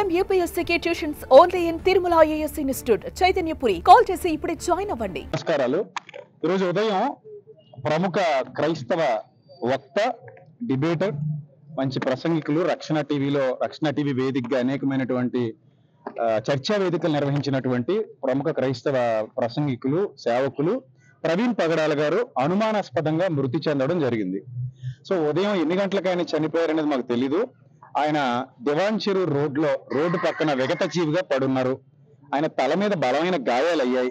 IIM UPSC tuitions only in Tirumala IAS institute Chaitanyapuri. Call చేసి ఇప్పుడే join అవ్వండి. నమస్కారాలు. ఈరోజు ఉదయం ప్రముఖ క్రైస్తవ వక్త, డిబేటర్, మంచి ప్రసంగికులు రక్షణ టీవీ వేదికగా అనేకమైనటువంటి చర్చా వేదికలు నిర్వహించినటువంటి ప్రముఖ క్రైస్తవ ప్రసంగికులు, సేవకులు ప్రవీణ్ పగడాల గారు అనుమానాస్పదంగా మృతి చెందడం జరిగింది. సో ఉదయం ఎన్ని గంటలకు ఆయన చనిపోయారనేది మాకు తెలీదు. ఆయన దివాన్ చెరువు రోడ్డు పక్కన విగత జీవిగా పడున్నారు. ఆయన తల మీద బలమైన గాయాలయ్యాయి.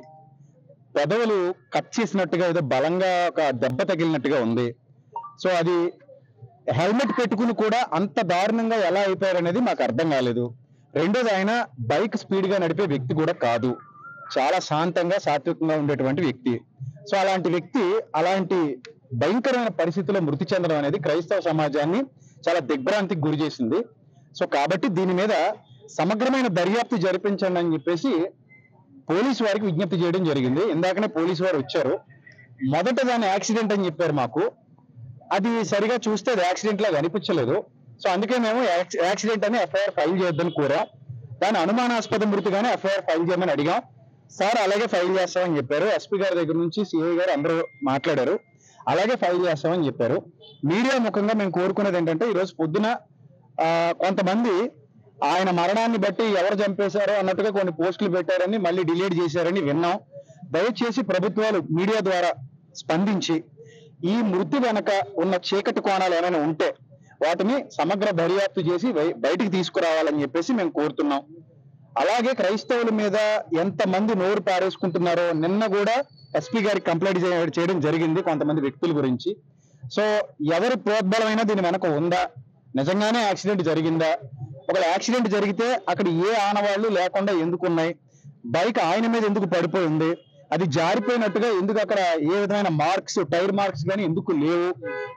పెదవులు కట్ చేసినట్టుగా ఏదో బలంగా ఒక దెబ్బ తగిలినట్టుగా ఉంది. సో అది హెల్మెట్ పెట్టుకుని కూడా అంత దారుణంగా ఎలా అయిపోయారనేది మాకు అర్థం కాలేదు. రెండోది, ఆయన బైక్ స్పీడ్ గా నడిపే వ్యక్తి కూడా కాదు. చాలా శాంతంగా, సాత్వికంగా ఉండేటువంటి వ్యక్తి. సో అలాంటి వ్యక్తి అలాంటి భయంకరమైన పరిస్థితుల్లో మృతి చెందడం అనేది క్రైస్తవ సమాజాన్ని చాలా దిగ్భ్రాంతికి గురి చేసింది. సో కాబట్టి దీని మీద సమగ్రమైన దర్యాప్తు జరిపించండి అని చెప్పేసి పోలీసు వారికి విజ్ఞప్తి చేయడం జరిగింది. ఇందాకనే పోలీసు వారు వచ్చారు. మొదట దాని యాక్సిడెంట్ అని చెప్పారు మాకు. అది సరిగా చూస్తే అది యాక్సిడెంట్ లాగా అనిపించలేదు. సో అందుకే మేము యాక్సిడెంట్ అని ఎఫ్ఐఆర్ ఫైల్ చేయొద్దని కోరాం. దాని అనుమానాస్పద మృతిగానే ఎఫ్ఐఆర్ ఫైల్ చేయమని అడిగాం. సార్ అలాగే ఫైల్ చేస్తామని చెప్పారు. ఎస్పీ గారి దగ్గర నుంచి సిఐ గారు అందరూ మాట్లాడారు. అలాగే ఫైల్ చేస్తామని చెప్పారు. మీడియా ముఖంగా మేము కోరుకునేది ఏంటంటే, ఈరోజు పొద్దున కొంతమంది ఆయన మరణాన్ని బట్టి ఎవరు చంపేశారో అన్నట్టుగా కొన్ని పోస్టులు పెట్టారని మళ్ళీ డిలీట్ చేశారని విన్నాం. దయచేసి ప్రభుత్వాలు మీడియా ద్వారా స్పందించి ఈ మృతి వెనక ఉన్న చీకటి కోణాలు ఏమైనా ఉంటే వాటిని సమగ్ర దర్యాప్తు చేసి బయటికి తీసుకురావాలని చెప్పేసి మేము కోరుతున్నాం. అలాగే క్రైస్తవుల మీద ఎంతమంది నోరు పారేసుకుంటున్నారో నిన్న కూడా ఎస్పీ గారికి కంప్లైంట్ చేయడం జరిగింది కొంతమంది వ్యక్తుల గురించి. సో ఎవరి ప్రోద్బలమైనా దీని వెనక ఉందా, నిజంగానే యాక్సిడెంట్ జరిగిందా, ఒకవేళ యాక్సిడెంట్ జరిగితే అక్కడ ఏ ఆనవాళ్లు లేకుండా ఎందుకు ఉన్నాయి, బైక్ ఆయన మీద ఎందుకు పడిపోయింది, అది జారిపోయినట్టుగా ఎందుకు అక్కడ ఏ విధమైన మార్క్స్, టైర్ మార్క్స్ కానీ ఎందుకు లేవు,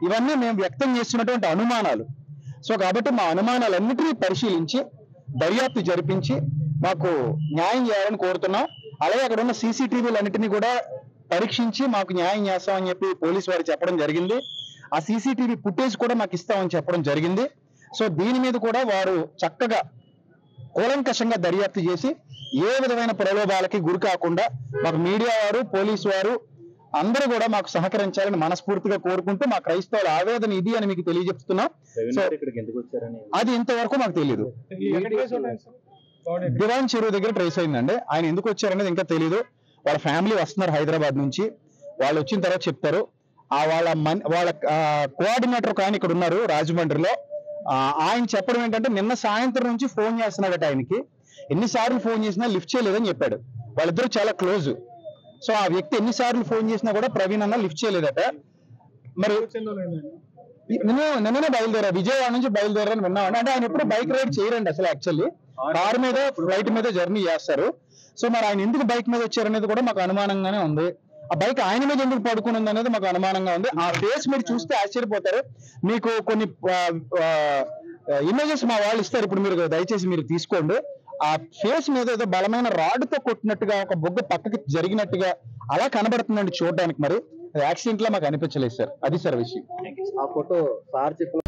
ఇవన్నీ మేము వ్యక్తం చేస్తున్నటువంటి అనుమానాలు. సో కాబట్టి మా అనుమానాలన్నిటినీ పరిశీలించి దర్యాప్తు జరిపించి మాకు న్యాయం చేయాలని కోరుతున్నాం. అలాగే అక్కడ ఉన్న సీసీటీవీలన్నింటినీ కూడా పరీక్షించి మాకు న్యాయం చేస్తామని చెప్పి పోలీసు వారు చెప్పడం జరిగింది. ఆ సీసీటీవీ ఫుటేజ్ కూడా మాకు ఇస్తామని చెప్పడం జరిగింది. సో దీని మీద కూడా వారు చక్కగా కూలంకషంగా దర్యాప్తు చేసి ఏ విధమైన ప్రలోభాలకి గురి కాకుండా మాకు మీడియా వారు, పోలీసు వారు అందరూ కూడా మాకు సహకరించాలని మనస్ఫూర్తిగా కోరుకుంటూ మా క్రైస్తవుల ఆవేదన ఇది అని మీకు తెలియజెప్తున్నాం. అది ఇంతవరకు మాకు తెలియదు. దివాన్ చెరువు దగ్గర ట్రేస్ అయిందండి. ఆయన ఎందుకు వచ్చారనేది ఇంకా తెలియదు. వాళ్ళ ఫ్యామిలీ వస్తున్నారు హైదరాబాద్ నుంచి. వాళ్ళు వచ్చిన తర్వాత చెప్తారు. వాళ్ళ కోఆర్డినేటర్ కానీ ఇక్కడ ఉన్నారు రాజమండ్రిలో. ఆయన చెప్పడం ఏంటంటే, నిన్న సాయంత్రం నుంచి ఫోన్ చేస్తున్నాడట ఆయనకి. ఎన్నిసార్లు ఫోన్ చేసినా లిఫ్ట్ చేయలేదని చెప్పాడు. వాళ్ళిద్దరూ చాలా క్లోజ్. సో ఆ వ్యక్తి ఎన్నిసార్లు ఫోన్ చేసినా కూడా ప్రవీణ్ అన్న లిఫ్ట్ చేయలేదట. మరి నిన్ననే విజయవాడ నుంచి బయలుదేరారని విన్నామండి. అంటే ఆయన ఎప్పుడు బైక్ రైడ్ చేయరండి అసలు. యాక్చువల్లీ కారు మీద, ఫ్లైట్ మీద జర్నీ చేస్తారు. సో మరి ఆయన ఎందుకు బైక్ మీద వచ్చారనేది కూడా మాకు అనుమానంగానే ఉంది. ఆ బైక్ ఆయన మీద ఎందుకు పడుకుని ఉంది అనేది మాకు అనుమానంగా ఉంది. ఆ ఫేస్ మీరు చూస్తే ఆశ్చర్యపోతారు. మీకు కొన్ని ఇమేజెస్ మా వాళ్ళు ఇస్తారు, ఇప్పుడు మీరు దయచేసి మీరు తీసుకోండి. ఆ ఫేస్ మీద ఏదో బలమైన రాడ్తో కొట్టినట్టుగా, ఒక బొగ్గ పక్కకి జరిగినట్టుగా అలా కనబడుతుందండి చూడడానికి. మరి యాక్సిడెంట్ లా మాకు అనిపించలేదు సార్. అది సార్ విషయం. ఆ ఫోటో సార్ చెప్పిన